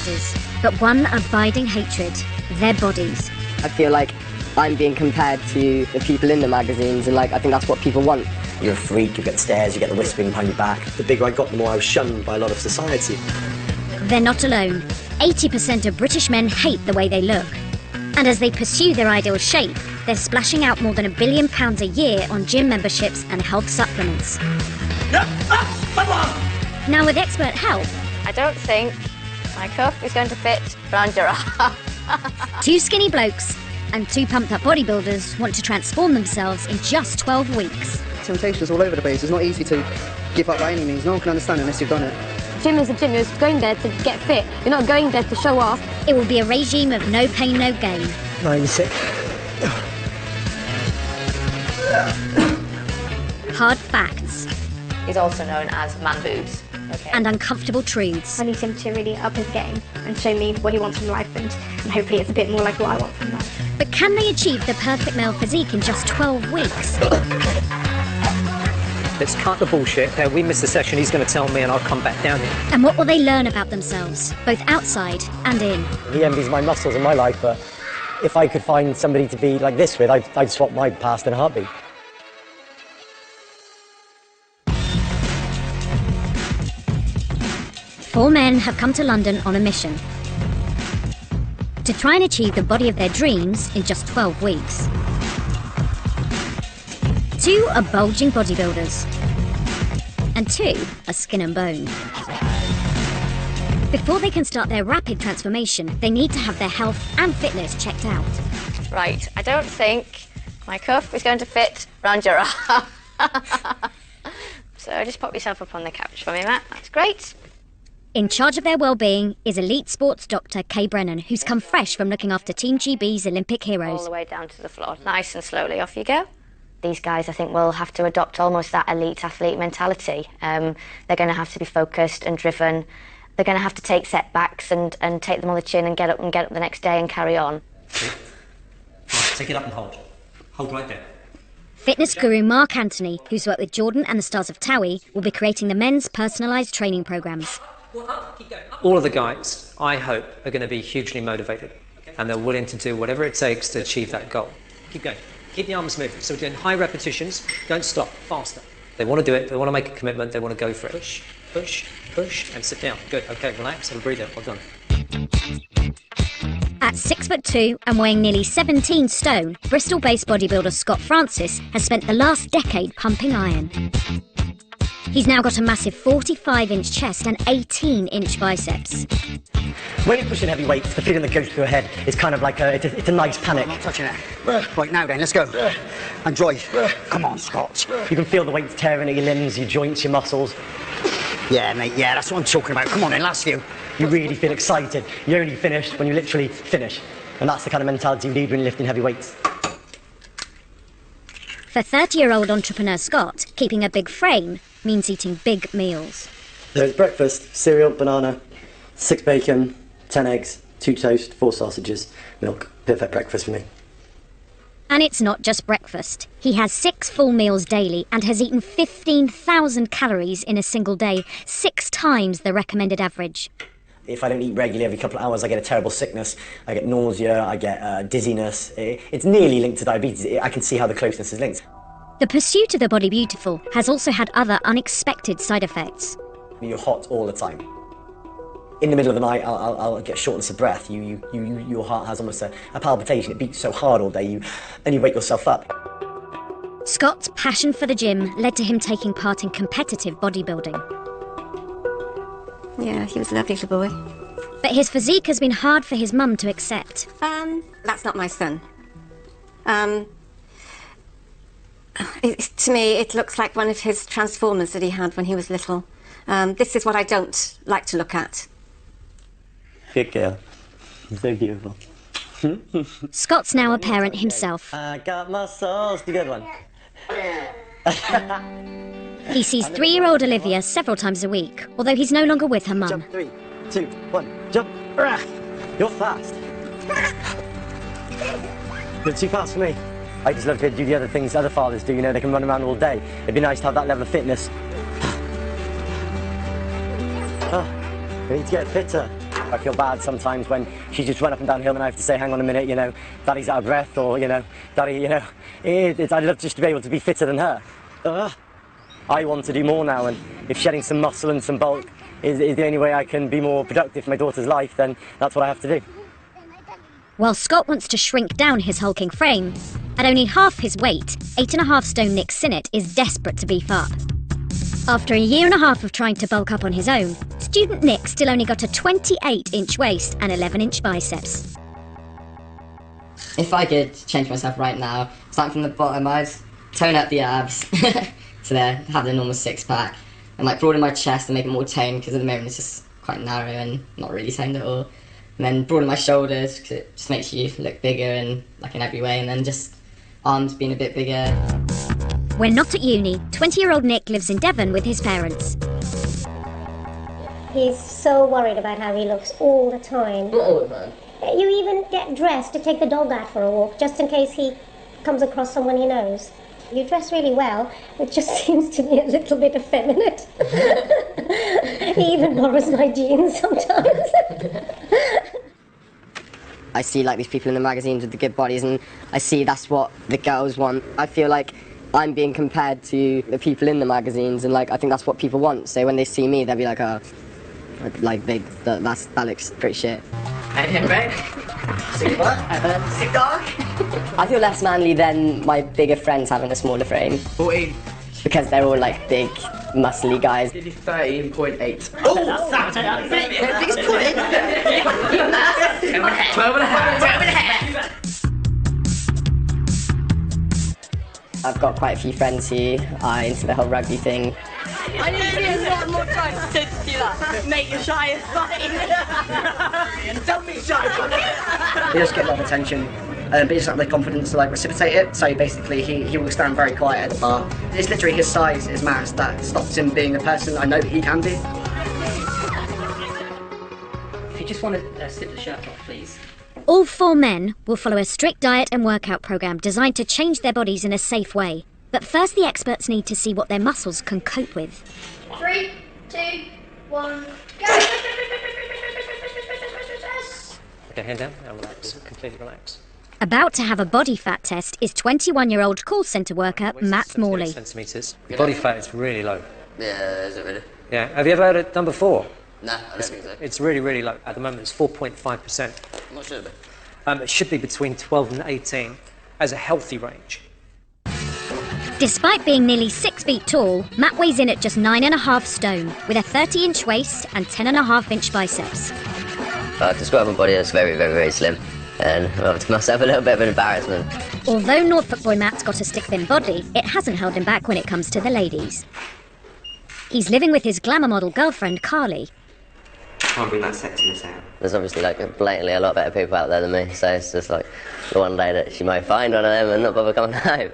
prizes, but one abiding hatred, their bodies. I feel like I'm being compared to the people in the magazines, and I think that's what people want. You're a freak, you get the stares, you get the whispering behind your back. The bigger I got, the more I was shunned by a lot of society. They're not alone. 80% of British men hate the way they look. And as they pursue their ideal shape, they're splashing out more than £1 billion a year on gym memberships and health supplements. Now with expert help, I don't think my cuff is going to fit round your arm. two skinny blokes and two pumped-up bodybuilders want to transform themselves in just 12 weeks. Temptations all over the place. It's not easy to give up by any means. No one can understand unless you've done it. Gym is a gym. You're going there to get fit. You're not going there to show off. It will be a regime of no pain, no gain. 96. Hard facts. He's also known as man boobs. Okay. And uncomfortable truths. I need him to really up his game and show me what he wants from life, and hopefully it's a bit more like what I want from life. But can they achieve the perfect male physique in just 12 weeks? Let's cut the bullshit. We missed the session, he's going to tell me and I'll come back down here. And what will they learn about themselves, both outside and in? He envies my muscles and my life, but if I could find somebody to be like this with, I'd swap my past in a heartbeat. Four men have come to London on a mission to try and achieve the body of their dreams in just 12 weeks. Two are bulging bodybuilders, and two are skin and bone. Before they can start their rapid transformation, they need to have their health and fitness checked out. Right, I don't think my cuff is going to fit round your arm. So just pop yourself up on the couch for me, Matt. That's great. In charge of their well-being is elite sports doctor Kay Brennan, who's come fresh from looking after Team GB's Olympic heroes. All the way down to the floor. Nice and slowly, off you go. These guys, I think, will have to adopt almost that elite athlete mentality. They're going to have to be focused and driven. They're going to have to take setbacks and take them on the chin and get up the next day and carry on. Take it up and hold. Hold right there. Fitness guru Mark Anthony, who's worked with Jordan and the stars of Towie, will be creating the men's personalised training programmes. All of the guys, I hope, are going to be hugely motivated and they're willing to do whatever it takes to achieve that goal. Keep going. Keep the arms moving. So we're doing high repetitions. Don't stop. Faster. They want to do it. They want to make a commitment. They want to go for it. Push, push, push, and sit down. Good. Okay, relax. Have a breather. Well done. At 6'2" and weighing nearly 17 stone, Bristol-based bodybuilder Scott Francis has spent the last decade pumping iron. He's now got a massive 45-inch chest and 18-inch biceps. When you're pushing heavy weights, the feeling that goes through your head is kind of like it's a nice panic. I'm not touching it. Right, now then, let's go. Enjoy. Come on, Scott. You can feel the weights tearing at your limbs, your joints, your muscles. Yeah, mate, yeah, that's what I'm talking about. Come on then, last few. You really feel excited. You only finish when you literally finish. And that's the kind of mentality you need when you're lifting heavy weights. For 30-year-old entrepreneur Scott, keeping a big frame means eating big meals. There's breakfast, cereal, banana, 6 bacon, 10 eggs, 2 toast, 4 sausages, milk. Perfect breakfast for me. And it's not just breakfast. He has 6 full meals daily and has eaten 15,000 calories in a single day, 6 times the recommended average. If I don't eat regularly every couple of hours, I get a terrible sickness. I get nausea, I get dizziness. It's nearly linked to diabetes. I can see how the closeness is linked. The pursuit of the body beautiful has also had other unexpected side effects. You're hot all the time. In the middle of the night, I'll get shortness of breath. Your heart has almost a palpitation. It beats so hard all day, and you wake yourself up. Scott's passion for the gym led to him taking part in competitive bodybuilding. Yeah, he was a lovely little boy. But his physique has been hard for his mum to accept. That's not my son. To me, it looks like one of his transformers that he had when he was little. This is what I don't like to look at. Good girl. So beautiful. Scott's now a parent himself. I got muscles. The good one. He sees 3-year-old Olivia several times a week, although he's no longer with her mum. Jump, 3, 2, 1, jump. You're fast. You're too fast for me. I just love to do the other things other fathers do, you know, they can run around all day. It'd be nice to have that level of fitness. We need to get fitter. I feel bad sometimes when she just run up and down the hill and I have to say, hang on a minute, you know, Daddy's out of breath, or, you know, Daddy, you know, I'd love just to be able to be fitter than her. I want to do more now, and if shedding some muscle and some bulk is the only way I can be more productive for my daughter's life, then that's what I have to do. While Scott wants to shrink down his hulking frame, at only half his weight, 8.5 stone Nick Sinnott is desperate to beef up. After a year and a half of trying to bulk up on his own, student Nick still only got a 28-inch waist and 11-inch biceps. If I could change myself right now, starting from the bottom, I'd tone up the abs to there, have the normal six-pack, and like broaden my chest and make it more toned, because at the moment it's just quite narrow and not really toned at all. And then broaden my shoulders, because it just makes you look bigger and like in every way, and then just arms being a bit bigger. When not at uni, 20-year-old Nick lives in Devon with his parents. He's so worried about how he looks all the time. Not all the time. You even get dressed to take the dog out for a walk, just in case he comes across someone he knows. You dress really well, it just seems to be a little bit effeminate. He even borrows my jeans sometimes. I see like these people in the magazines with the good bodies, and I see that's what the girls want. I feel like I'm being compared to the people in the magazines, and like I think that's what people want. So when they see me, they'll be like, oh, like that looks pretty shit. Hey, babe. Sick what? Sick dog? I feel less manly than my bigger friends having a smaller frame. 14. Because they're all like big, muscly guys. 13.8. Oh, that's biggest pudding. 12 and a half. I've got quite a few friends who are into the whole rugby thing. I need to be a lot more time to do that. Make you shy is fine. Don't be shy. He does get a lot of attention, but he doesn't have the confidence to like reciprocate it. So basically, he will stand very quiet at the bar. It's literally his size, his mass, that stops him being the person I know that he can be. If you just want to slip the shirt off, please. All 4 men will follow a strict diet and workout programme designed to change their bodies in a safe way. But first, the experts need to see what their muscles can cope with. 3, 2, 1, go! Okay, hand down, now relax, completely relax. About to have a body fat test is 21-year-old call centre worker Matt Morley. Centimetres. Your body fat is really low. Yeah, is it really? Yeah, have you ever had it done before? Nah, I don't think so. It's really, really low. At the moment, it's 4.5%. What should it be? It should be between 12 and 18 as a healthy range. Despite being nearly 6 feet tall, Matt weighs in at just 9.5 stone, with a 30-inch waist and 10.5-inch biceps. I describe my body as very, very, very slim, and I have to myself a little bit of an embarrassment. Although Norfolk boy Matt's got a stick-thin body, it hasn't held him back when it comes to the ladies. He's living with his glamour model girlfriend, Carly. Can't bring that sexiness out. There's obviously like blatantly a lot better people out there than me, so it's just like the one day that she might find one of them and not bother coming home.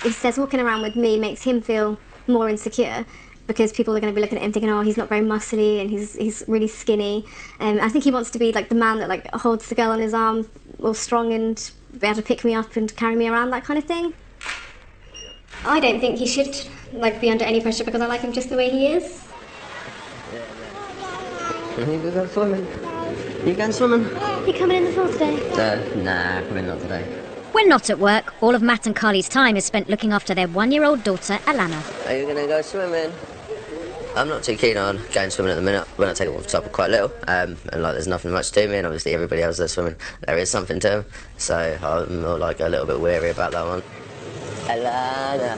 He says walking around with me makes him feel more insecure, because people are going to be looking at him thinking, oh, he's not very muscly and he's really skinny. I think he wants to be like the man that like holds the girl on his arm, all strong, and be able to pick me up and carry me around, that kind of thing. I don't think he should like be under any pressure, because I like him just the way he is. You go swimming? You going swimming? You coming in the pool today? Nah, probably not today. When not at work, all of Matt and Carly's time is spent looking after their 1-year-old daughter, Alana. Are you going to go swimming? I'm not too keen on going swimming at the minute. When I take it off the top, quite little, and like there's nothing much to me, and obviously everybody else that's swimming, there is something to them, so I'm more like a little bit weary about that one. Alana,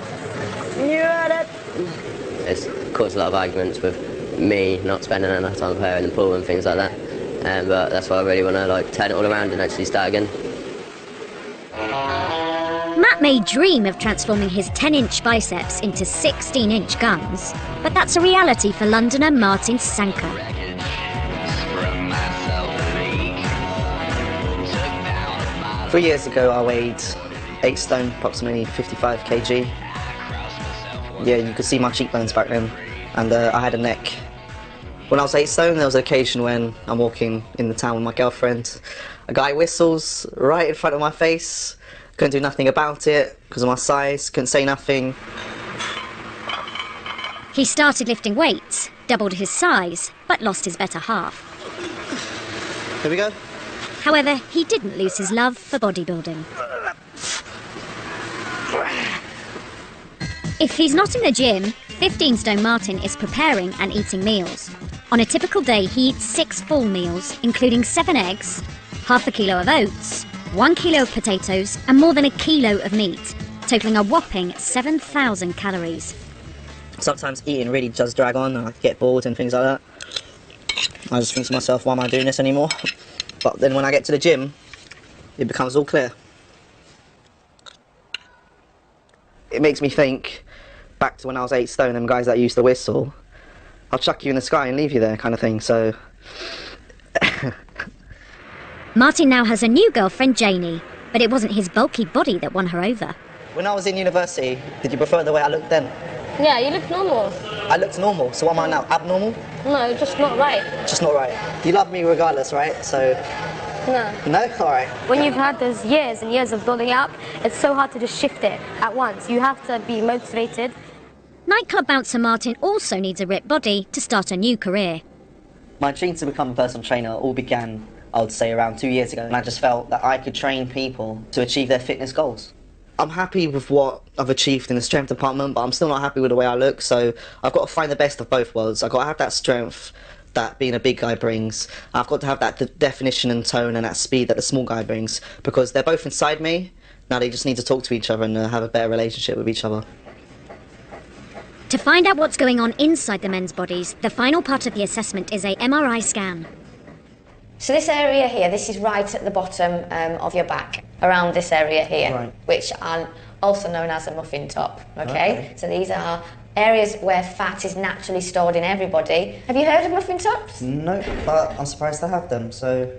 you heard it? It's caused a lot of arguments with me not spending enough time with her in the pool and things like that, but that's why I really want to like turn it all around and actually start again. Matt may dream of transforming his 10-inch biceps into 16-inch guns, but that's a reality for Londoner Martin Sanka. 3 years ago I weighed 8 stone, approximately 55 kg. Yeah, you could see my cheekbones back then, and I had a neck. When I was 8 stone, there was an occasion when I'm walking in the town with my girlfriend. A guy whistles right in front of my face. Couldn't do nothing about it because of my size, couldn't say nothing. He started lifting weights, doubled his size, but lost his better half. Here we go. However, he didn't lose his love for bodybuilding. If he's not in the gym, 15 Stone Martin is preparing and eating meals. On a typical day, he eats 6 full meals, including 7 eggs, half a kilo of oats, 1 kilo of potatoes, and more than a kilo of meat, totaling a whopping 7,000 calories. Sometimes eating really does drag on and I get bored and things like that. I just think to myself, why am I doing this anymore? But then when I get to the gym, it becomes all clear. It makes me think back to when I was 8 stone, them guys that used to whistle, I'll chuck you in the sky and leave you there kind of thing, so... Martin now has a new girlfriend, Janie, but it wasn't his bulky body that won her over. When I was in university, did you prefer the way I looked then? Yeah, you look normal. I looked normal, so what am I now, abnormal? No, just not right. Just not right. You love me regardless, right? So... No. No? Alright. When you've had those years and years of building up, it's so hard to just shift it at once. You have to be motivated. Nightclub bouncer Martin also needs a ripped body to start a new career. My dream to become a personal trainer all began, I would say, around 2 years ago, and I just felt that I could train people to achieve their fitness goals. I'm happy with what I've achieved in the strength department, but I'm still not happy with the way I look, so I've got to find the best of both worlds. I've got to have that strength that being a big guy brings. I've got to have that definition and tone and that speed that the small guy brings, because they're both inside me. Now they just need to talk to each other and have a better relationship with each other. To find out what's going on inside the men's bodies, the final part of the assessment is a MRI scan. So this area here, this is right at the bottom of your back, around this area here, Right. which are also known as a muffin top, okay? So these are areas where fat is naturally stored in everybody. Have you heard of muffin tops? No, but I'm surprised I have them, so...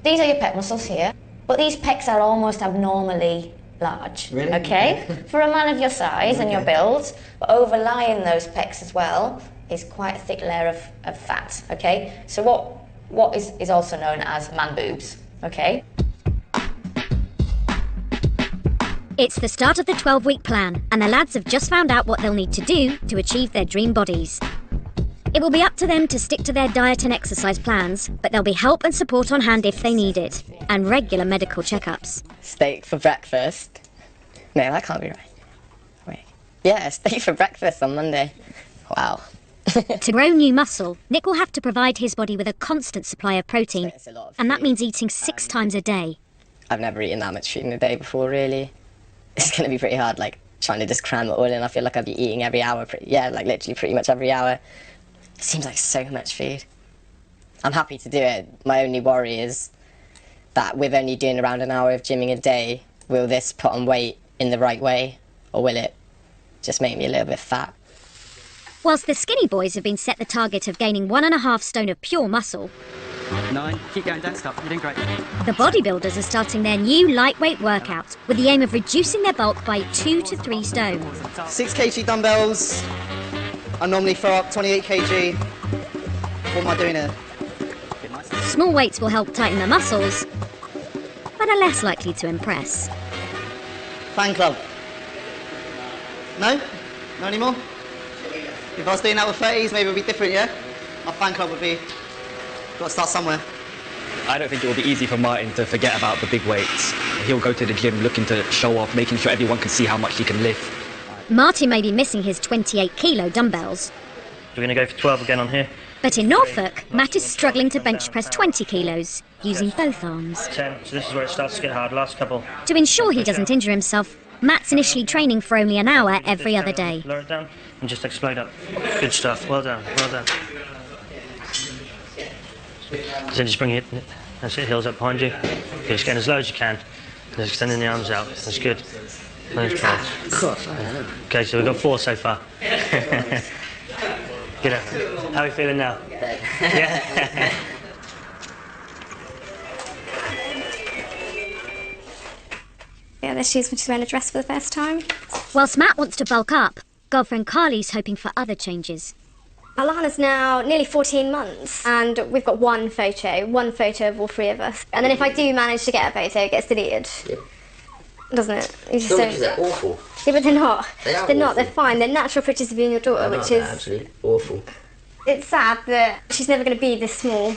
These are your pec muscles here, but these pecs are almost abnormally large, Really? okay? For a man of your size and your build, but overlying those pecs as well is quite a thick layer of fat, okay? So what is also known as man boobs, okay? It's the start of the 12-week plan, and the lads have just found out what they'll need to do to achieve their dream bodies. It will be up to them to stick to their diet and exercise plans, but there'll be help and support on hand if they need it, and regular medical checkups. Steak for breakfast. No, that can't be right. Wait. Yeah, steak for breakfast on Monday. Wow. To grow new muscle, Nick will have to provide his body with a constant supply of protein, It's a lot of and that food. means eating 6 times a day. I've never eaten that much food in a day before, really. It's going to be pretty hard, like, trying to just cram it all in. I feel like I'd be eating every hour. Literally pretty much every hour. It seems like so much food. I'm happy to do it. My only worry is that with only doing around an hour of gymming a day, will this put on weight in the right way? Or will it just make me a little bit fat? Whilst the skinny boys have been set the target of gaining 1.5 stone of pure muscle, 9. Keep going, don't stop. You're doing great. the bodybuilders are starting their new lightweight workout with the aim of reducing their bulk by 2 to 3 stone. 6 kg dumbbells. I normally throw up 28 kg. What am I doing here? Small weights will help tighten the muscles, but are less likely to impress. Fan club. No? No anymore? If I was doing that with 30s, maybe it would be different, yeah? My fan club would be... Got to start somewhere. I don't think it will be easy for Martin to forget about the big weights. He'll go to the gym looking to show off, making sure everyone can see how much he can lift. Martin may be missing his 28 kilo dumbbells, We're going to go for 12 again on here. but in Norfolk, Matt is struggling to bench press 20 kilos using both arms. 10. So this is where it starts to get hard. Last couple. To ensure he doesn't injure himself, Matt's initially training for only an hour every other day. Lower it down and just explode up. Good stuff. Well done. Well done. So just bring it. That's it. Heels up behind you. Okay, just getting as low as you can. Just extending the arms out. That's good. Nice try. Okay, so we've got 4 so far. Good. How are you feeling now? Yeah. Yeah, there she is when she's wearing a dress for the first time. Whilst Matt wants to bulk up, girlfriend Carly's hoping for other changes. Alana's now nearly 14 months, and we've got one photo of all 3 of us. And then if I do manage to get a photo, it gets deleted. Yeah. Doesn't it? You just Still, don't... because they're awful. Yeah, but they're not. They are They're not. awful. They're fine. They're natural pictures of you and your daughter, They're which not, is... they're absolutely awful. It's sad that she's never going to be this small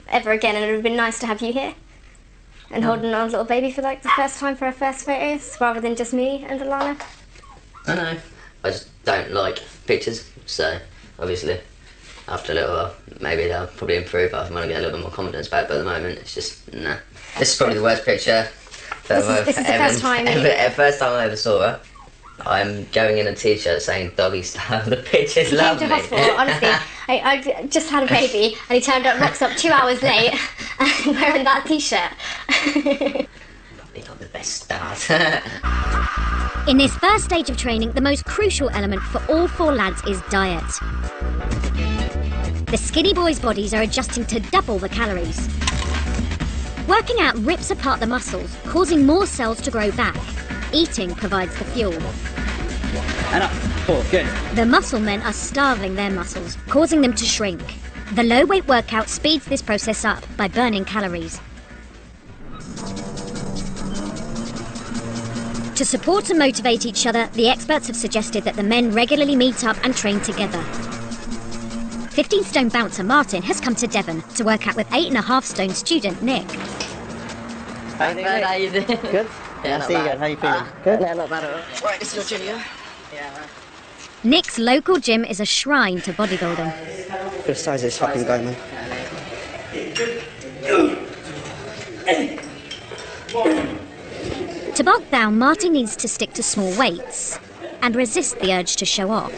ever again, and it would have been nice to have you here and holding our little baby for like the first time for our first photos, rather than just me and Alana. I know. I just don't like pictures, so obviously after a little while, maybe they'll probably improve. I want to get a little bit more confidence back, but at the moment it's just, nah. This is probably the worst picture This is the first time. First time I ever saw her. I'm going in a t-shirt saying doggy style. The picture's He came to lovely. hospital, honestly. I just had a baby and he turned up, rocks up 2 hours late and wearing that t-shirt. Probably not the best start. In this first stage of training, the most crucial element for all 4 lads is diet. The skinny boys' bodies are adjusting to double the calories. Working out rips apart the muscles, causing more cells to grow back. Eating provides the fuel. And up, 4, good. The muscle men are starving their muscles, causing them to shrink. The low-weight workout speeds this process up by burning calories. To support and motivate each other, the experts have suggested that the men regularly meet up and train together. 15-stone bouncer Martin has come to Devon to work out with 8.5-stone student Nick. How you doing? Good? Yeah, See you again. How you feeling? Good? Yeah, not bad at all. Right, this is your gym, yeah? Nick's local gym is a shrine to bodybuilding. Good size this fucking guy, man. To bulk down, Martin needs to stick to small weights and resist the urge to show off.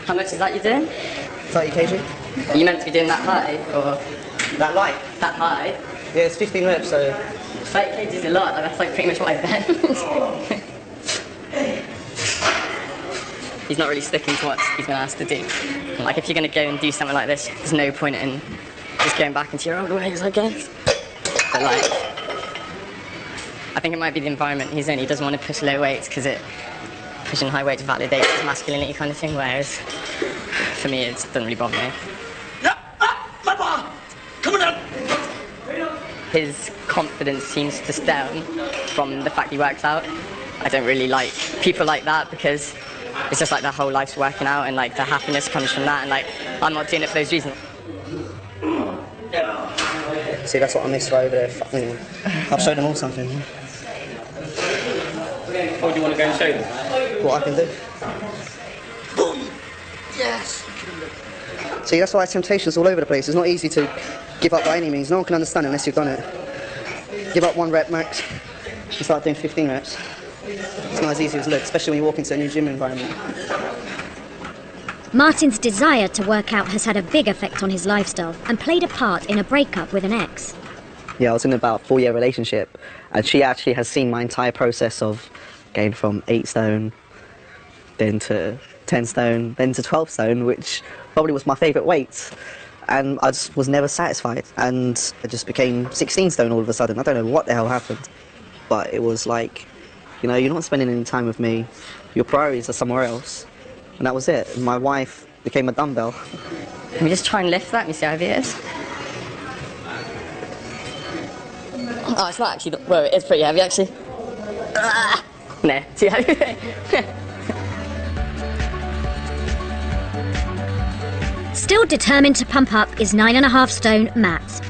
How much is that you're doing? 30 kg. Are you meant to be doing that high, or...? That light? That high? Yeah, it's 15 reps, so... 30 kg is a lot, like, that's like pretty much what I bent. He's not really sticking to what he's been asked to do. Like, if you're going to go and do something like this, there's no point in just going back into your old ways, I guess. But, like, I think it might be the environment he's in. He doesn't want to push low weights because pushing high weights validates his masculinity kind of thing, whereas for me, it doesn't really bother me. Come on! His confidence seems to stem from the fact he works out. I don't really like people like that because it's just like their whole life's working out and like their happiness comes from that, and like I'm not doing it for those reasons. See, that's what I missed right over there. Fucking, I've showed them all something. Oh, do you want to go and show them? What I can do. Boom! Yes! See, that's why temptation's all over the place. It's not easy to give up by any means. No one can understand it unless you've done it. Give up 1 rep max and start doing 15 reps. It's not as easy as it looks, especially when you walk into a new gym environment. Martin's desire to work out has had a big effect on his lifestyle and played a part in a breakup with an ex. Yeah, I was in about a 4-year relationship, and she actually has seen my entire process of going from 8 stone, then to 10 stone, then to 12 stone, which probably was my favourite weight. And I just was never satisfied, and I just became 16 stone all of a sudden. I don't know what the hell happened, but it was like, you know, you're not spending any time with me, your priorities are somewhere else. And that was it. And my wife became a dumbbell. Can we just try and lift that and see how heavy it is? Oh, it's not actually, well, it is pretty heavy actually. No, too heavy. Still determined to pump up is 9.5-stone Matt.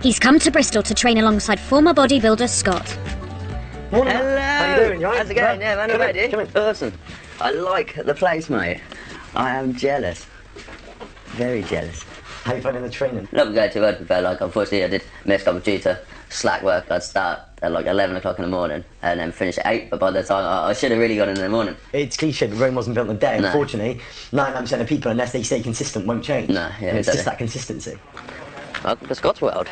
He's come to Bristol to train alongside former bodybuilder Scott. Hello! How you doing? You all right? How's it going? Yeah, man, I'm ready. Come in. Awesome. I like the place, mate. I am jealous. Very jealous. How you finding the training? Not going too bad, but like, unfortunately, I did miss up due to slack work. I'd start at like 11 o'clock in the morning and then finish at 8, but by the time I should have really gone in the morning. It's cliche, but Rome wasn't built in a day. No. Unfortunately, 99% of people, unless they stay consistent, won't change. No, yeah, And it's just exactly. that consistency. Welcome to Scott's world.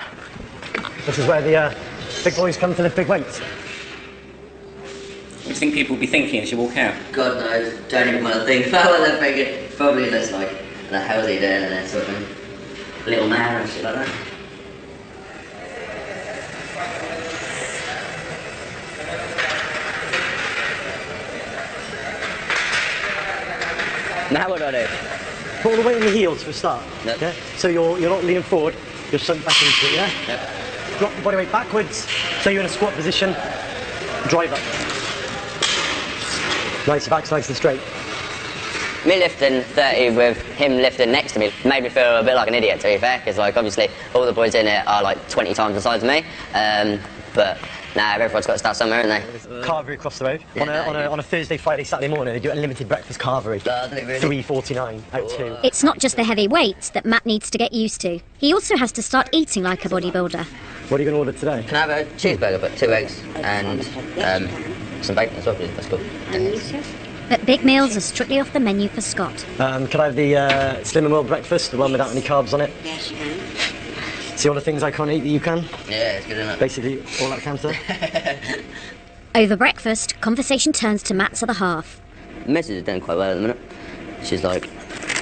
This is where the big boys come to lift big weights. What do you think people will be thinking as you walk out? God knows, don't even want to think about what they're thinking. Probably just like, the hell's he doing, and then sort of little man and shit like that. Now what do I do? Put all the weight in the heels for a start. Yep. Okay? So you're not leaning forward, you're sunk back into it, yeah? Yep. Drop the body weight backwards, so you're in a squat position, drive up. Nice, your back's nice and straight. Me lifting 30 with him lifting next to me made me feel a bit like an idiot, to be fair, because like obviously all the boys in it are like 20 times the size of me. But nah, everyone's got to start somewhere, haven't they? Carvery across the road. On a Thursday, Friday, Saturday morning, they do a limited breakfast carvery. Really? $3.49 out 2. It's not just the heavy weights that Matt needs to get used to. He also has to start eating like a bodybuilder. What are you going to order today? Can I have a cheeseburger, but 2 eggs and some bacon as well, please? That's cool. But big meals are strictly off the menu for Scott. Could I have the Slim and Well breakfast, the one without any carbs on it? Yes, you can. See all the things I can't eat that you can? Yeah, it's good enough. Basically, all that cancer. Over breakfast, conversation turns to Matt's other half. Mrs. is doing quite well at the minute. She's like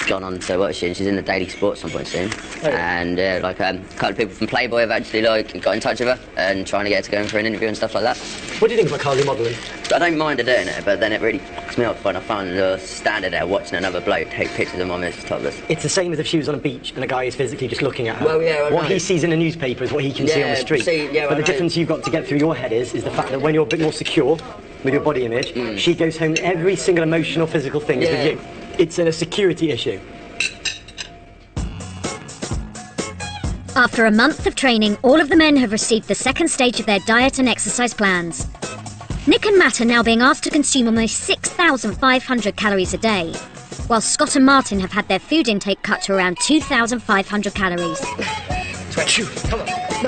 gone on to what is she? She's in the Daily Sport at some point soon. Oh, yeah. And like a couple of people from Playboy have actually like got in touch with her and trying to get her to go in for an interview and stuff like that. What do you think about Carly modelling? I don't mind her doing it, but then it really fucks me off when I find her standing there watching another bloke take pictures of my missus topless. It's the same as if she was on a beach and a guy is physically just looking at her. Well, yeah, what he sees in the newspaper is what he can see on the street. But the difference you've got to get through your head is the fact that when you're a bit more secure with your body image, she goes home every single emotional, physical thing is with you. It's a security issue. After a month of training, all of the men have received the second stage of their diet and exercise plans. Nick and Matt are now being asked to consume almost 6,500 calories a day, while Scott and Martin have had their food intake cut to around 2,500 calories.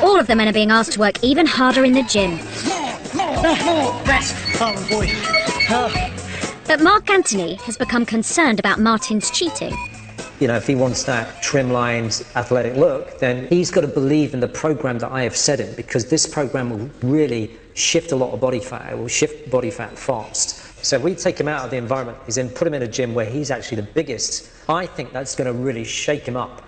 All of the men are being asked to work even harder in the gym. More, rest. Oh boy. But Mark Anthony has become concerned about Martin's cheating. You know, if he wants that trim-lined, athletic look, then he's got to believe in the program that I have set him, because this program will really shift a lot of body fat. It will shift body fat fast. So if we take him out of the environment, he's then put him in a gym where he's actually the biggest, I think that's going to really shake him up.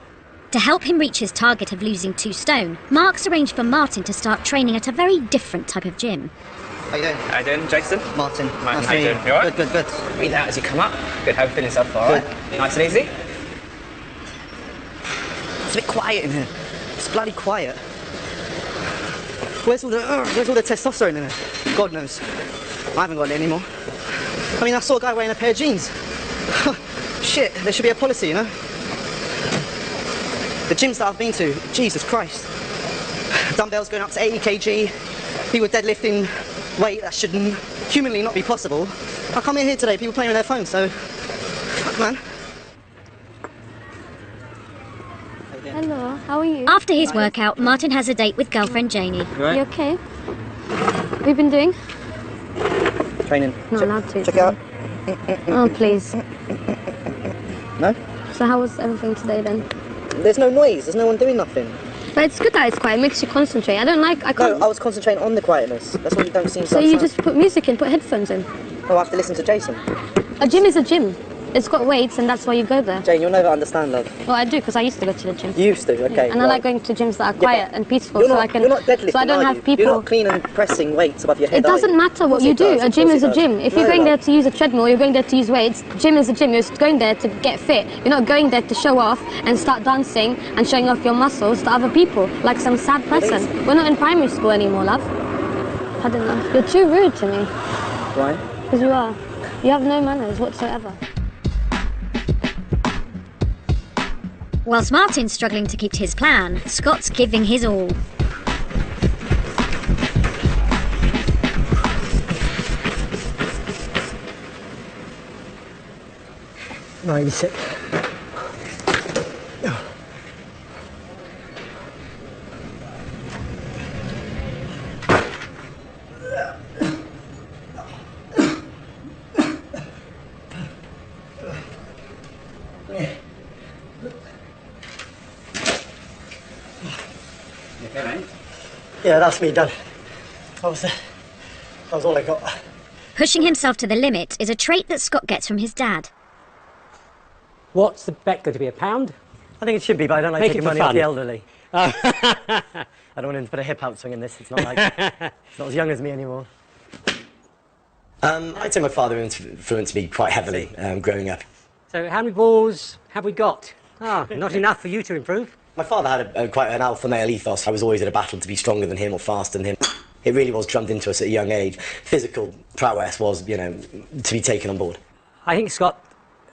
To help him reach his target of losing 2 stone, Mark's arranged for Martin to start training at a very different type of gym. How you doing? How you doing, Jason? Martin. Nice to meet you. You alright? Good. Breathe out as you come up. Good, how you feeling yourself, alright? Nice and easy? It's a bit quiet in here. It's bloody quiet. Where's all the testosterone in it? God knows. I haven't got it anymore. I mean, I saw a guy wearing a pair of jeans. Shit, there should be a policy, you know? The gyms that I've been to, Jesus Christ. Dumbbells going up to 80 kg, people deadlifting weight that should humanly not be possible. I come in here today, people playing with their phones, so... Fuck, man. Hello, how are you? After his workout, Martin has a date with girlfriend Janie. You okay? What have you been doing? Training. Not allowed to. Check it out. Oh, please. No? So how was everything today then? There's no noise, there's no one doing nothing. But it's good that it's quiet, it makes you concentrate. I can't... No, I was concentrating on the quietness. That's what you don't seem So you just put music in, put headphones in? Oh, I have to listen to Jason. A gym is a gym. It's got weights and that's why you go there. Jane, you'll never understand, love. Well, I do, because I used to go to the gym. You used to, okay. And I like going to gyms that are quiet and peaceful, You're so not, I can... You're not deadlifting, so I don't have people... You're not clean and pressing weights above your head, It doesn't matter what you do. A gym is a gym. If you're going there to use a treadmill, you're going there to use weights. Gym is a gym. You're going there to get fit. You're not going there to show off and start dancing and showing off your muscles to other people, like some sad person. We're not in primary school anymore, love. I don't know. You're too rude to me. Why? Because you are. You have no manners whatsoever. Whilst Martin's struggling to keep his plan, Scott's giving his all. No, you're sick. Yeah, that's me done. That was all I got. Pushing himself to the limit is a trait that Scott gets from his dad. What's the bet going to be, £1? I think it should be, but I don't like taking money off the elderly. I don't want him to put a hip out swing in this. It's not like it's not as young as me anymore. I'd say my father influenced me quite heavily growing up. So how many balls have we got? Not enough for you to improve. My father had quite an alpha male ethos. I was always in a battle to be stronger than him or faster than him. It really was drummed into us at a young age. Physical prowess was, to be taken on board. I think Scott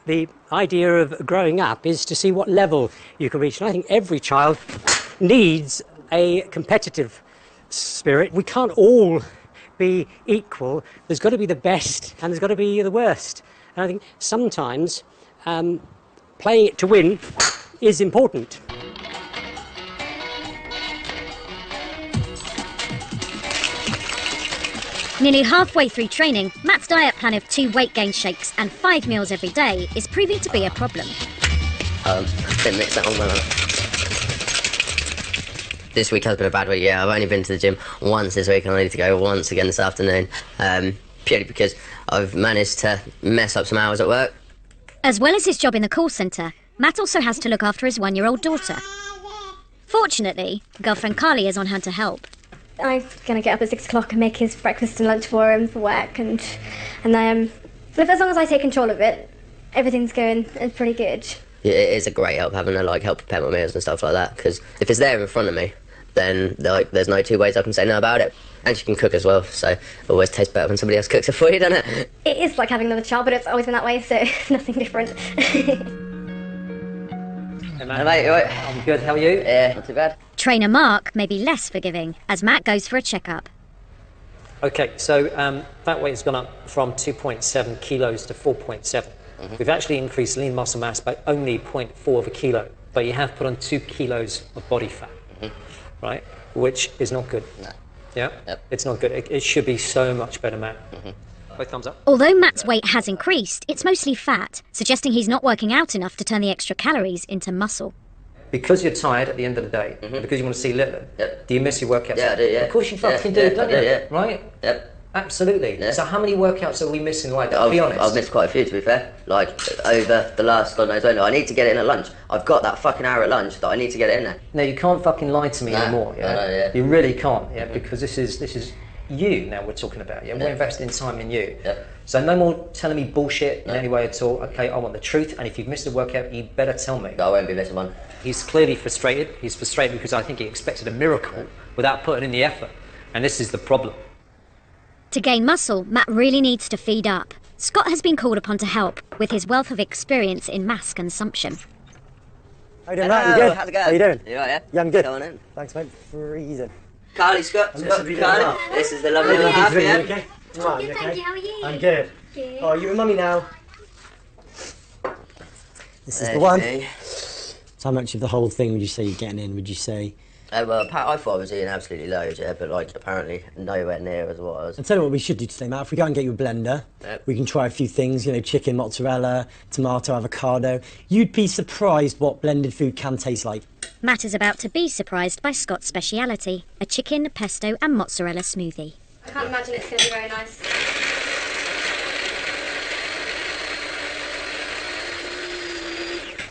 the idea of growing up is to see what level you can reach. And I think every child needs a competitive spirit. We can't all be equal. There's got to be the best and there's got to be the worst. And I think sometimes playing it to win is important. Nearly halfway through training, Matt's diet plan of 2 weight gain shakes and 5 meals every day is proving to be a problem. Didn't mix that one well. This week has been a bad week, yeah. I've only been to the gym once this week and I need to go once again this afternoon. Purely because I've managed to mess up some hours at work. As well as his job in the call centre, Matt also has to look after his 1-year-old daughter. Fortunately, girlfriend Carly is on hand to help. I'm going to get up at 6 o'clock and make his breakfast and lunch for him for work, and if as long as I take control of it, everything's going pretty good. Yeah, it is a great help having her help prepare my meals and stuff like that, because if it's there in front of me, then there's no 2 ways I can say no about it. And she can cook as well, so it always tastes better when somebody else cooks it for you, doesn't it? It is like having another child, but it's always been that way, so nothing different. Hey, mate, you right? I'm good, how are you? Yeah, not too bad. Trainer Mark may be less forgiving as Matt goes for a checkup. Okay, so that weight has gone up from 2.7 kilos to 4.7. We've actually increased lean muscle mass by only 0.4 of a kilo, but you have put on 2 kilos of body fat, right? Which is not good. No. Yeah? Yep. It's not good. It should be so much better, Matt. Both thumbs up. Although Matt's weight has increased, it's mostly fat, suggesting he's not working out enough to turn the extra calories into muscle. Because you're tired at the end of the day, because you want to see little, do you miss your workouts? Yeah, I do, yeah. Of course you fucking do, don't you? Yeah. Right? Yep. Absolutely. Yeah. So how many workouts are we missing? Like, be honest. I've missed quite a few, to be fair. Like, over the last, God knows when. I need to get it in at lunch. I've got that fucking hour at lunch that I need to get it in there. No, you can't fucking lie to me anymore, yeah? No, yeah? You really can't, yeah? Because this is you now we're talking about, yeah? We're investing time in you. Yep. So no more telling me bullshit in any way at all. Okay, I want the truth, and if you've missed a workout, you better tell me. I won't be missing one. He's clearly frustrated. He's frustrated because I think he expected a miracle without putting in the effort. And this is the problem. To gain muscle, Matt really needs to feed up. Scott has been called upon to help with his wealth of experience in mass consumption. How you doing, Matt? You good? How's it going? How you doing? You right, yeah? Yeah, I'm good. Going in. Thanks, mate. Freezing. Carly, Scott. Carly. This is the lovely little How half, yeah? you okay? I'm good, thank you. How are you? I'm good. Good. Oh, you with mummy now? This is the one. So how much of the whole thing would you say you're getting in? Would you say? Well, I thought I was eating absolutely loads, yeah, but like apparently nowhere near as what I was. I'll tell you what we should do today, Matt. If we go and get you a blender, we can try a few things, you know, chicken, mozzarella, tomato, avocado. You'd be surprised what blended food can taste like. Matt is about to be surprised by Scott's speciality, a chicken, pesto and mozzarella smoothie. I can't imagine it's going to be very nice.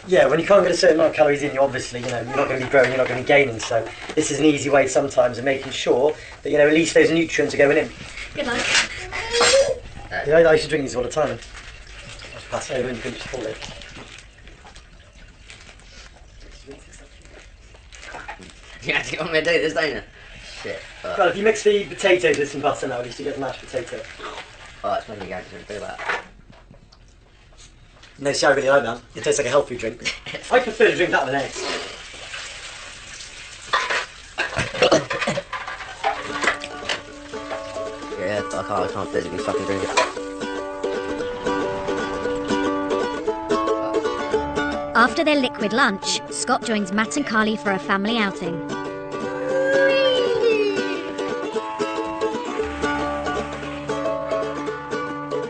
Yeah, when you can't get a certain amount of calories in you, obviously, you know, you're not going to be growing, you're not going to be gaining. So this is an easy way sometimes of making sure that, you know, at least those nutrients are going in. Good luck. You know, I used to drink these all the time. I'll pass it over and you can just pull it. You actually want me to do this, don't you? Shit. Well, if you mix the potatoes with some butter now, at least you get the mashed potato. Oh, it's making me going to do that. No, see, I really like that. It tastes like a health food drink. I prefer to drink that than eggs. Yeah, I can't physically fucking drink it. After their liquid lunch, Scott joins Matt and Carly for a family outing.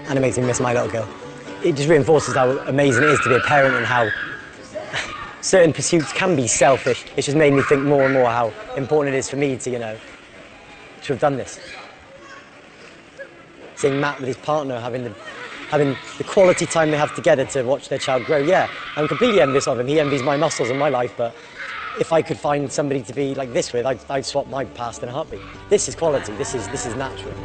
And it makes me miss my little girl. It just reinforces how amazing it is to be a parent and how certain pursuits can be selfish. It's just made me think more and more how important it is for me to, you know, to have done this. Seeing Matt with his partner having the quality time they have together to watch their child grow, yeah, I'm completely envious of him. He envies my muscles and my life, but if I could find somebody to be like this with, I'd swap my past in a heartbeat. This is quality, this is natural.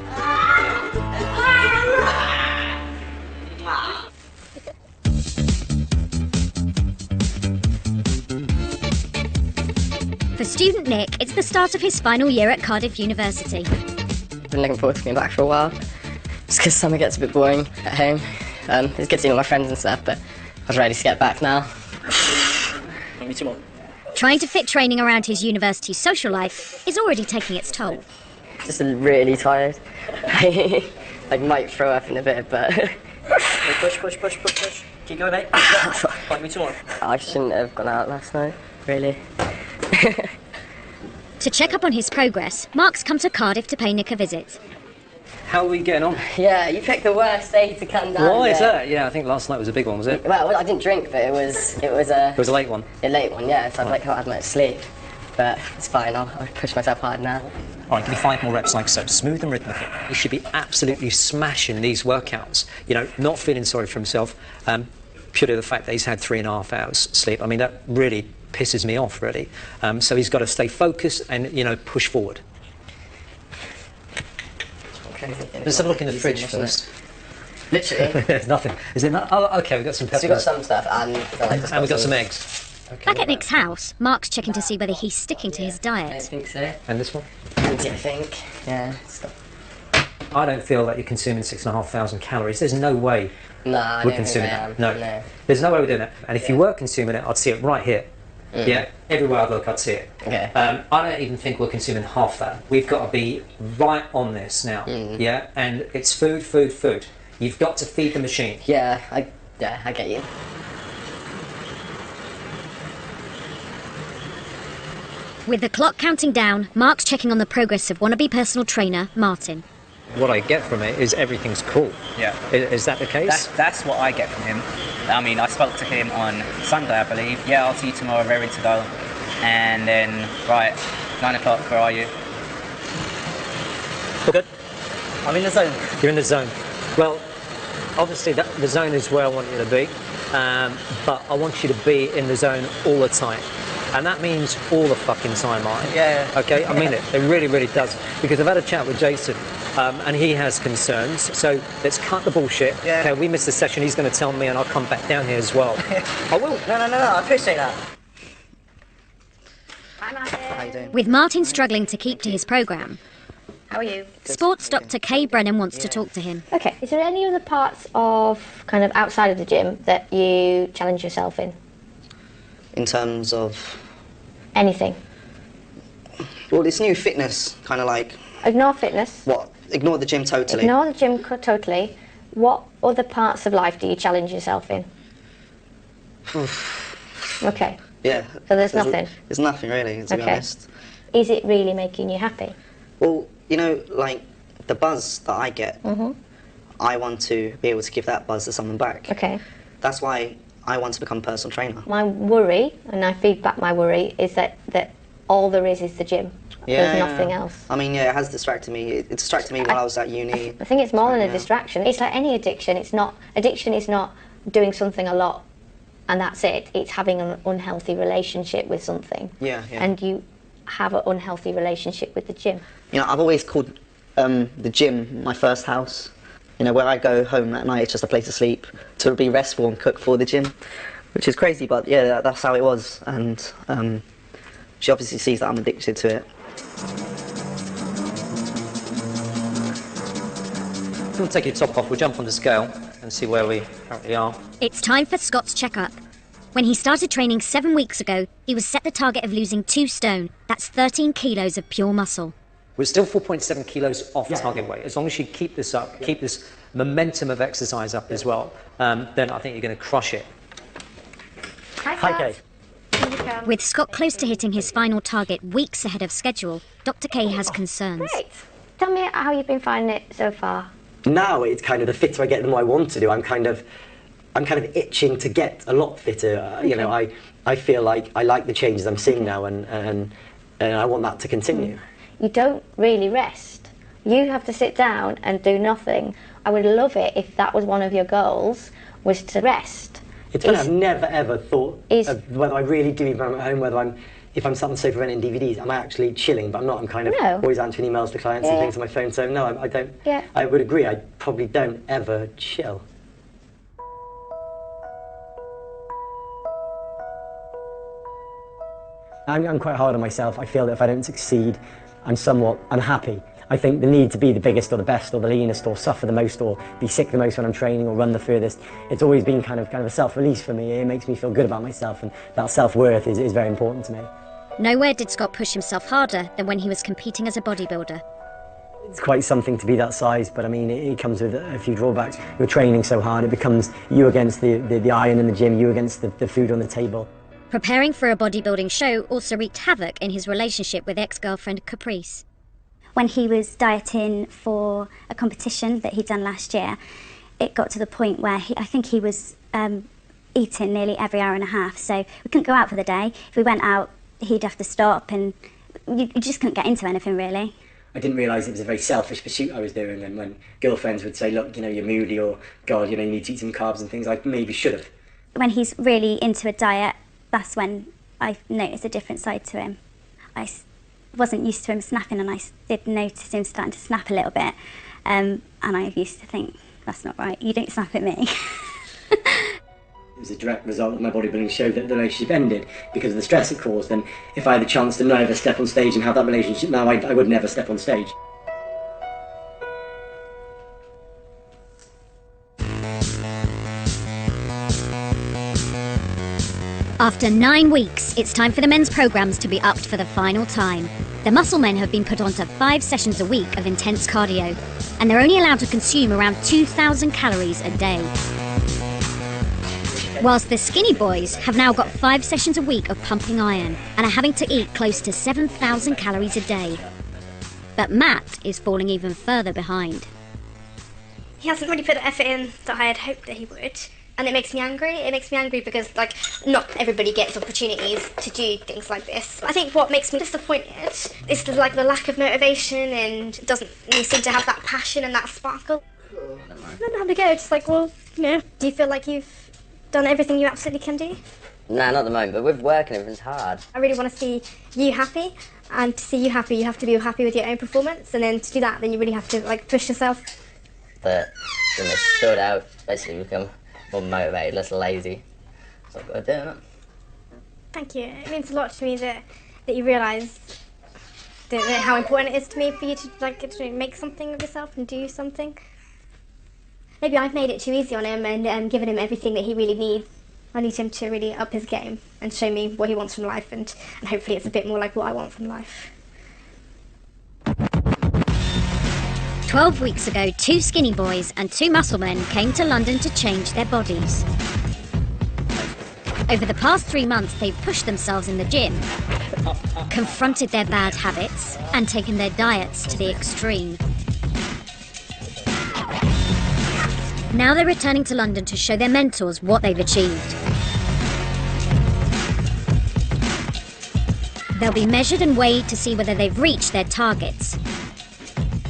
For student Nick, it's the start of his final year at Cardiff University. Been looking forward to coming back for a while. Just because summer gets a bit boring at home. It's good seeing all my friends and stuff, but was ready to get back now. Maybe 2 more. Trying to fit training around his university social life is already taking its toll. Just really tired. I might throw up in a bit, but... Push. Keep going, mate. Maybe 2 more. I shouldn't have gone out last night, really. To check up on his progress, Mark's come to Cardiff to pay Nick a visit. How are we getting on? Yeah, you picked the worst day to come down. Why is there. that? Yeah, I think last night was a big one, was it? Well, I didn't drink, but it was It was a late one. a late one, yeah. So I've like not had much sleep, but it's fine. I'll push myself hard now. All right, give me 5 more reps like so, smooth and rhythmical. He should be absolutely smashing these workouts. You know, not feeling sorry for himself, purely the fact that he's had 3.5 hours sleep. I mean, that really pisses me off, really. So he's got to stay focused and, you know, push forward. Okay. Let's have a look in the fridge first. Literally. There's nothing. Is it not? Oh, okay, we've got some peppers. So we've got some stuff and we've got some eggs. Okay, Back at Nick's house, Mark's checking to see whether he's sticking to his I diet. think so. And this one? I think. Yeah. I don't feel that you're consuming 6,500 calories. There's no way No, I we're don't think consuming I that. am. No. There's no way we're doing that. And if you were consuming it, I'd see it right here. Yeah, everywhere I look, I'd see it. Okay. I don't even think we're consuming half that. We've got to be right on this now. Yeah, and it's food. You've got to feed the machine. Yeah, I get you. With the clock counting down, Mark's checking on the progress of wannabe personal trainer, Martin. What I get from it is everything's cool. Yeah. Is that the case? That's what I get from him. I mean, I spoke to him on Sunday, I believe. Yeah, I'll see you tomorrow, ready to go. And then, right, 9 o'clock, where are you? Good. I'm in the zone. You're in the zone. Well, obviously the zone is where I want you to be, but I want you to be in the zone all the time. And that means all the fucking time, Martin. Yeah. Okay, I mean it. It really, really does. Because I've had a chat with Jason, and he has concerns. So let's cut the bullshit. Yeah. Okay, we missed the session. He's going to tell me, and I'll come back down here as well. I will. No, I appreciate that. Hi, Martin. How you doing? With Martin struggling to keep to his programme, How are you? sports doctor Kay Brennan wants to talk to him. Okay. Is there any other parts of kind of outside of the gym that you challenge yourself in? In terms of... Anything? Well, this new fitness, kind of like... Ignore fitness. What? Ignore the gym totally? Ignore the gym totally. What other parts of life do you challenge yourself in? Okay. Yeah. So there's nothing? There's nothing really, to be Okay. honest. Is it really making you happy? Well, you know, like, the buzz that I get, I want to be able to give that buzz to someone back. Okay. That's why I want to become a personal trainer. My worry, and I feed back my worry, is that all there is the gym. There's nothing else. I mean, yeah, it has distracted me. It distracted me while I was at uni. I think it's more than a distraction. It's like any addiction. Addiction is not doing something a lot and that's it. It's having an unhealthy relationship with something. Yeah. And you have an unhealthy relationship with the gym. You know, I've always called the gym my first house. You know, where I go home at night, it's just a place to sleep, to be restful and cook for the gym, which is crazy, but yeah, that's how it was. And she obviously sees that I'm addicted to it. If you want to take your top off, we'll jump on the scale and see where we currently are. It's time for Scott's checkup. When he started training 7 weeks ago, he was set the target of losing 2 stone. That's 13 kilos of pure muscle. We're still 4.7 kilos off target weight. As long as you keep this up, keep this momentum of exercise up as well, then I think you're going to crush it. Hi, Kay. With Scott close to hitting his final target weeks ahead of schedule, Dr. Kay has concerns. Great. Tell me how you've been finding it so far. Now it's kind of the fitter I get, the more I want to do. I'm kind of itching to get a lot fitter. You know, I feel like I like the changes I'm seeing now, and I want that to continue. You don't really rest. You have to sit down and do nothing. I would love it if that was one of your goals, was to rest. It's funny, I've never ever thought of whether I really do, even when I'm at home, if I'm sat on the sofa renting DVDs, I'm actually chilling, but I'm not. I'm kind of always answering emails to clients and things on my phone, so no, I don't. Yeah. I would agree, I probably don't ever chill. I'm quite hard on myself. I feel that if I don't succeed, I'm somewhat unhappy. I think the need to be the biggest or the best or the leanest or suffer the most or be sick the most when I'm training or run the furthest, it's always been kind of a self-release for me. It makes me feel good about myself, and that self-worth is very important to me. Nowhere did Scott push himself harder than when he was competing as a bodybuilder. It's quite something to be that size, but I mean, it comes with a few drawbacks. You're training so hard, it becomes you against the iron in the gym, you against the food on the table. Preparing for a bodybuilding show also wreaked havoc in his relationship with ex-girlfriend Caprice. When he was dieting for a competition that he'd done last year, it got to the point where I think he was eating nearly every hour and a half, so we couldn't go out for the day. If we went out, he'd have to stop, and you just couldn't get into anything, really. I didn't realise it was a very selfish pursuit I was doing, and when girlfriends would say, look, you're moody, or God, you need to eat some carbs and things, I maybe should have. When he's really into a diet, that's when I noticed a different side to him. I wasn't used to him snapping, and I did notice him starting to snap a little bit, and I used to think, that's not right, you don't snap at me. It was a direct result of my bodybuilding show that the relationship ended because of the stress it caused, and if I had the chance to never step on stage and have that relationship now, I would never step on stage. After 9 weeks, it's time for the men's programmes to be upped for the final time. The muscle men have been put onto 5 sessions a week of intense cardio, and they're only allowed to consume around 2,000 calories a day. Whilst the skinny boys have now got 5 sessions a week of pumping iron and are having to eat close to 7,000 calories a day. But Matt is falling even further behind. He hasn't really put the effort in that I had hoped that he would. And it makes me angry. It makes me angry because, not everybody gets opportunities to do things like this. I think what makes me disappointed is the lack of motivation, and doesn't seem to have that passion and that sparkle. I don't know how to go. Just do you feel like you've done everything you absolutely can do? Nah, not at the moment, but with work and everything's hard. I really want to see you happy, and to see you happy, you have to be happy with your own performance, and then to do that, then you really have to push yourself. But then they sort out, basically become more motivated, less lazy. So I've got to do it. Thank you. It means a lot to me that you realise how important it is to me for you to make something of yourself and do something. Maybe I've made it too easy on him and given him everything that he really needs. I need him to really up his game and show me what he wants from life, and hopefully it's a bit more like what I want from life. 12 weeks ago, 2 skinny boys and 2 muscle men came to London to change their bodies. Over the past 3 months, they've pushed themselves in the gym, confronted their bad habits, and taken their diets to the extreme. Now they're returning to London to show their mentors what they've achieved. They'll be measured and weighed to see whether they've reached their targets.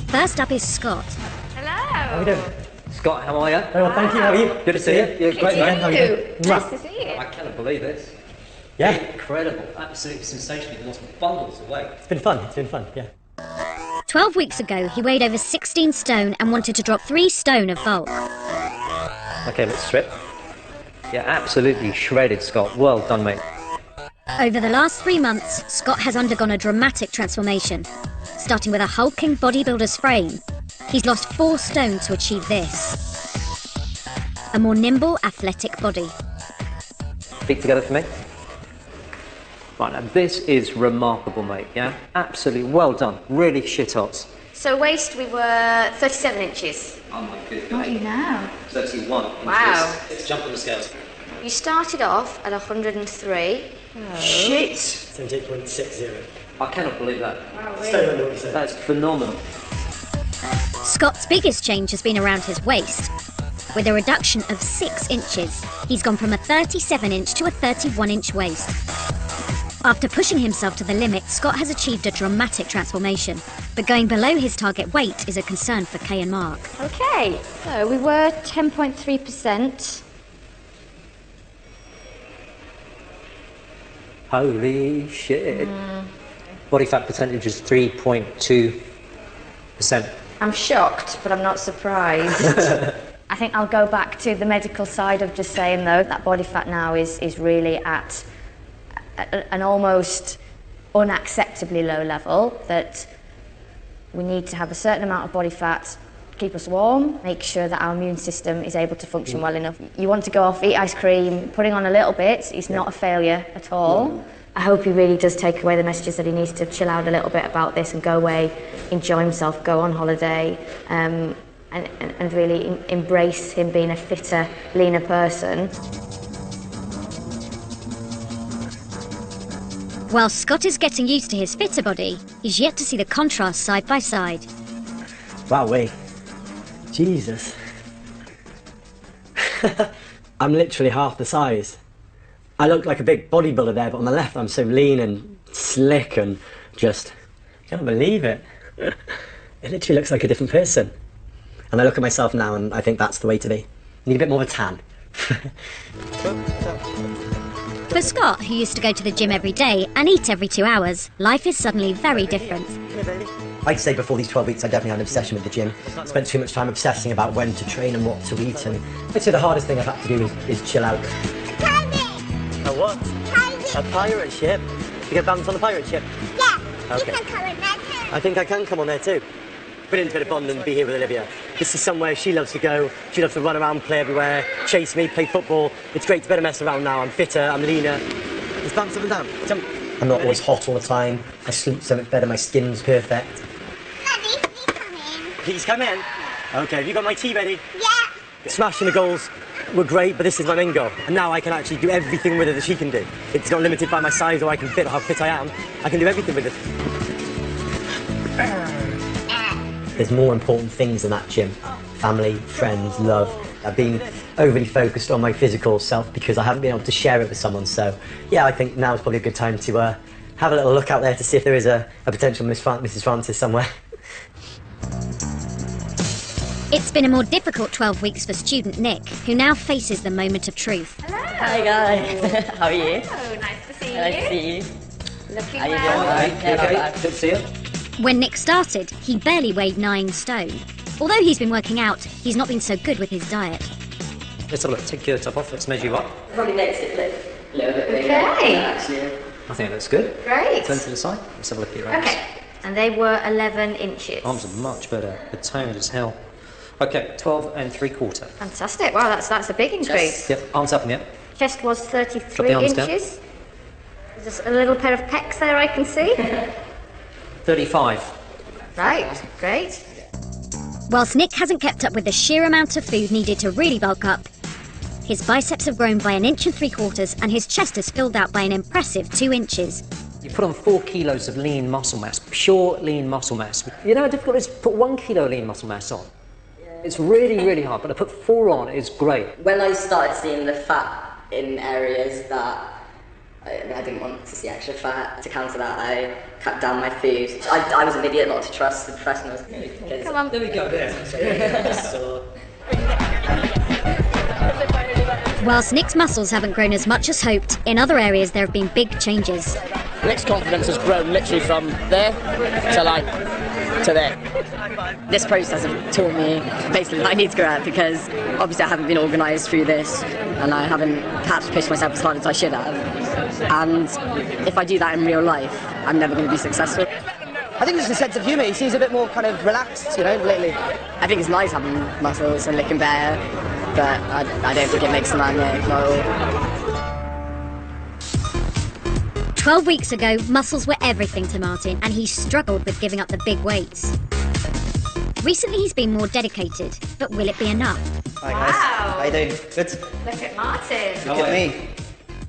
First up is Scott. Hello. How are you doing? Scott, how are you? Very well, thank you. How are you? Good to see you. You're great, man. How are you doing? Nice to see you. I cannot believe this. Yeah. Incredible. Absolutely sensational. You've lost bundles of weight. It's been fun, yeah. 12 weeks ago, he weighed over 16 stone and wanted to drop 3 stone of bulk. Okay, let's strip. Yeah, absolutely shredded, Scott. Well done, mate. Over the last 3 months, Scott has undergone a dramatic transformation. Starting with a hulking bodybuilder's frame, he's lost 4 stone to achieve this. A more nimble, athletic body. Feet together for me. Right, now this is remarkable, mate, yeah? Absolutely well done. Really shit hot. So waist, we were 37 inches. Oh my goodness. What are you now? 31 inches. Wow. Let's jump on the scales. You started off at 103. Oh. Shit! 78.60. I cannot believe that. Wow, That's phenomenal. Scott's biggest change has been around his waist. With a reduction of 6 inches, he's gone from a 37-inch to a 31-inch waist. After pushing himself to the limit, Scott has achieved a dramatic transformation. But going below his target weight is a concern for Kay and Mark. Okay, so we were 10.3%. Holy shit. Body fat percentage is 3.2%. I'm shocked, but I'm not surprised. I think I'll go back to the medical side of just saying, though, that body fat now is really at an almost unacceptably low level, that We need to have a certain amount of body fat, keep us warm, make sure that our immune system is able to function well enough. You want to go off, eat ice cream, putting on a little bit is not a failure at all. I hope he really does take away the messages that he needs to chill out a little bit about this and go away, enjoy himself, go on holiday, and really embrace him being a fitter, leaner person. While Scott is getting used to his fitter body, he's yet to see the contrast side by side. Wowee. Jesus. I'm literally half the size. I look like a big bodybuilder there, but on the left I'm so lean and slick and just... I can't believe it. It literally looks like a different person. And I look at myself now and I think that's the way to be. Need a bit more of a tan. For Scott, who used to go to the gym every day and eat every 2 hours, life is suddenly very different. I'd say before these 12 weeks I definitely had an obsession with the gym. Spent too much time obsessing about when to train and what to eat, and I'd say the hardest thing I've had to do is chill out. A what? A pirate ship? You get bounced on the pirate ship? Yeah, okay. You can come on there too. I think I can come on there too. Brilliant bit of bond and be here with Olivia. This is somewhere she loves to go. She loves to run around, play everywhere, chase me, play football. It's great to better mess around now. I'm fitter, I'm leaner. Let's bounce up and down. Jump. I'm not always hot all the time. I sleep so much better, my skin's perfect. Daddy, please come in. Please come in. Okay, have you got my tea ready? Yeah. Smashing the goals were great, but this is my main goal. And now I can actually do everything with it that she can do. It's not limited by my size or I can fit or how fit I am. I can do everything with it. There's more important things in that gym. Family, friends, love. I've been overly focused on my physical self because I haven't been able to share it with someone. So, yeah, I think now is probably a good time to have a little look out there to see if there is a potential Mrs. Francis somewhere. It's been a more difficult 12 weeks for student Nick, who now faces the moment of truth. Hello. Hi guys. How are you? Oh, nice to see you. Nice to see you. Looking How you well. doing? Yeah, Good to see you. When Nick started, he barely weighed 9 stone. Although he's been working out, he's not been so good with his diet. Let's have a look. Take your top off. Let's measure you up. Probably makes it look a little bit bigger. Okay. Actually. I think it looks good. Great. Turn to the side. Let's have a look at your arms. Okay. And they were 11 inches. Arms are much better. The toned as hell. Okay, 12 3/4. Fantastic. Wow, that's a big increase. Yep, arms up in the air. Chest was Drop 33 the arms down. inches. There's a little pair of pecs there I can see. 35. Right, great. Whilst Nick hasn't kept up with the sheer amount of food needed to really bulk up, his biceps have grown by 1 3/4 inches and his chest is filled out by an impressive 2 inches. You put on 4 kilos of lean muscle mass, pure lean muscle mass. You know how difficult it is to put 1 kilo lean muscle mass on? It's really, really hard, but to put 4 on is great. When I started seeing the fat in areas that I didn't want to see extra fat, to counter that I cut down my food. I was an idiot not to trust the professionals. Come on. There we go. Whilst Nick's muscles haven't grown as much as hoped, in other areas there have been big changes. Nick's confidence has grown literally from there to there. This process has taught me basically that I need to go out because obviously I haven't been organised through this and I haven't had to push myself as hard as I should have. And if I do that in real life, I'm never going to be successful. I think there's a sense of humour. He seems a bit more kind of relaxed, you know, lately. I think it's nice having muscles and looking better, but I don't think it makes a man, not at all. 12 weeks ago, muscles were everything to Martin and he struggled with giving up the big weights. Recently he's been more dedicated, but will it be enough? Hi guys, how you doing? Good? Look at Martin. Look at me.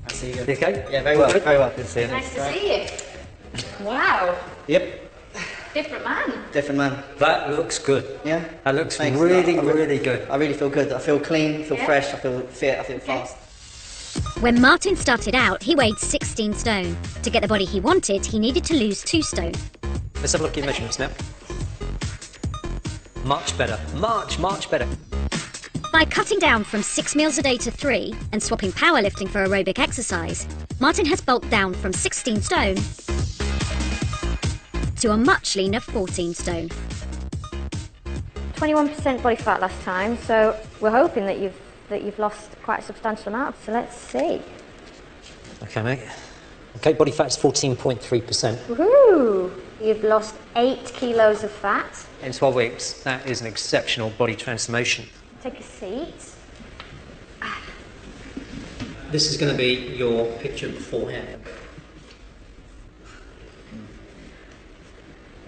I see you. You okay? Yeah, very well, very well. Good to see you. Nice to see you. Wow. Yep, Different man. different man. That looks good. Yeah? That looks Thanks. really, I really good. I really feel good. I feel clean, I feel Yeah. fresh, I feel fit, I feel fast. When Martin started out, he weighed 16 stone. To get the body he wanted, he needed to lose 2 stone. Let's have a look at your measurements now. Much better. Much better. By cutting down from 6 meals a day to 3 and swapping powerlifting for aerobic exercise, Martin has bulked down from 16 stone to a much leaner 14 stone. 21% body fat last time, so we're hoping that you've lost quite a substantial amount. So let's see. Okay, mate. Okay, body fat's 14.3%. Woohoo! You've lost 8 kilos of fat. In 12 weeks, that is an exceptional body transformation. Take a seat. This is going to be your picture beforehand.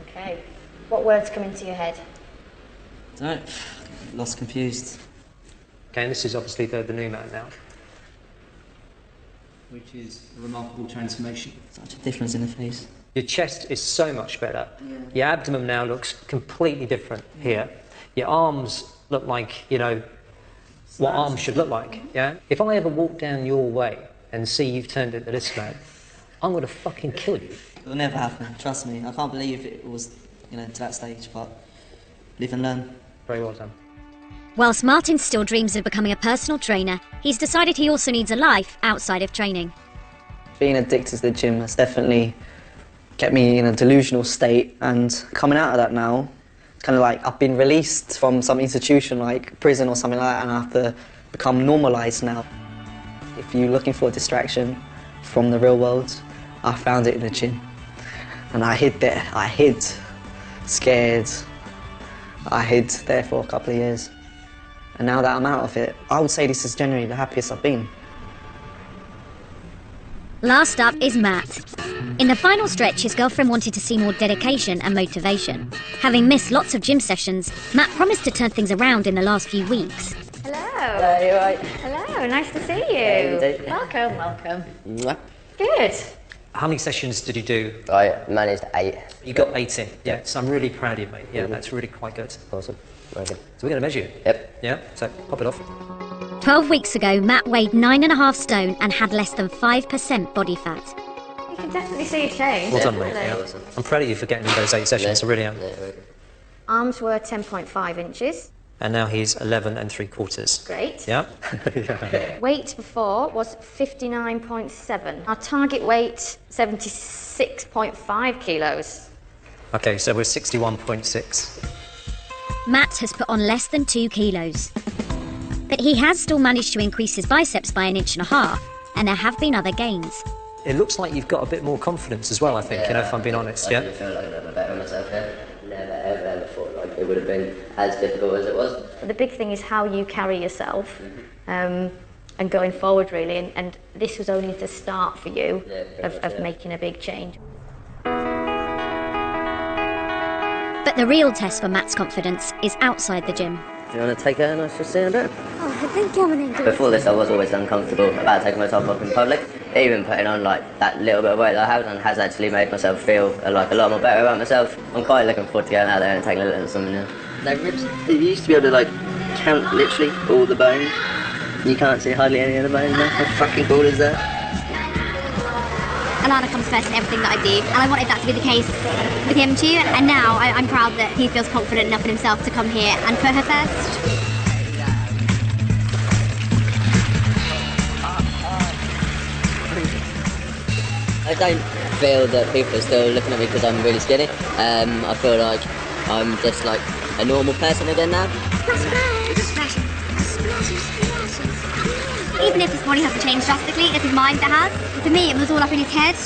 Okay. What words come into your head? Don't. Lost, confused. Okay, and this is obviously the new man now. Which is a remarkable transformation. Such a difference in the face. Your chest is so much better. Your abdomen now looks completely different here. Your arms look like, you know, what arms should look like, yeah? If I ever walk down your way and see you've turned into this man, I'm going to fucking kill you. It'll never happen, trust me. I can't believe it was, you know, to that stage, but live and learn. Very well done. Whilst Martin still dreams of becoming a personal trainer, he's decided he also needs a life outside of training. Being addicted to the gym has definitely kept me in a delusional state, and coming out of that now, it's kind of like I've been released from some institution like prison or something like that, and I have to become normalised now. If you're looking for a distraction from the real world, I found it in the gym. And I hid there. I hid, scared. I hid there for a couple of years. And now that I'm out of it, I would say this is generally the happiest I've been. Last up is Matt. In the final stretch, his girlfriend wanted to see more dedication and motivation. Having missed lots of gym sessions, Matt promised to turn things around in the last few weeks. Hello. Hello, you right? Hello, nice to see you. Yeah, welcome, welcome. Mwah. Good. How many sessions did you do? I managed 8. You got 8 in. Yeah, so I'm really proud of you, mate. Yeah, that's really quite good. Awesome. Very good. So we're going to measure you. Yep. Yeah, so pop it off. 12 weeks ago, Matt weighed 9.5 stone and had less than 5% body fat. You can definitely see a change. Well done, mate. Yeah. I'm proud of you for getting those 8 sessions, I really am. Arms were 10.5 inches. And now he's 11 3/4. Great. Yeah. Weight before was 59.7. Our target weight, 76.5 kilos. Okay, so we're 61.6. Matt has put on less than 2 kilos. But he has still managed to increase his biceps by 1.5 inches, and there have been other gains. It looks like you've got a bit more confidence as well, I think, you know, if I'm being honest, yeah? I feel like I'm never better myself here. Never, ever thought like it would have been as difficult as it was. The big thing is how you carry yourself and going forward, really, and this was only the start for you of making a big change. But the real test for Matt's confidence is outside the gym. Do you want to take a nice just in a bit? Oh, thank you, I'm an angel. Before this, I was always uncomfortable about taking my top off in public. Even putting on like that little bit of weight that I have done has actually made myself feel like a lot more better about myself. I'm quite looking forward to going out there and taking a little something new. Leg ribs. You used to be able to like count literally all the bones. You can't see hardly any of the bones now. How fucking cool is that? Alana comes first in everything that I do, and I wanted that to be the case with him too, and now I'm proud that he feels confident enough in himself to come here and put her first. I don't feel that people are still looking at me because I'm really skinny. I feel like I'm just like a normal person again now. Even if his body hasn't changed drastically, it's his mind that has. For me, it was all up in his head.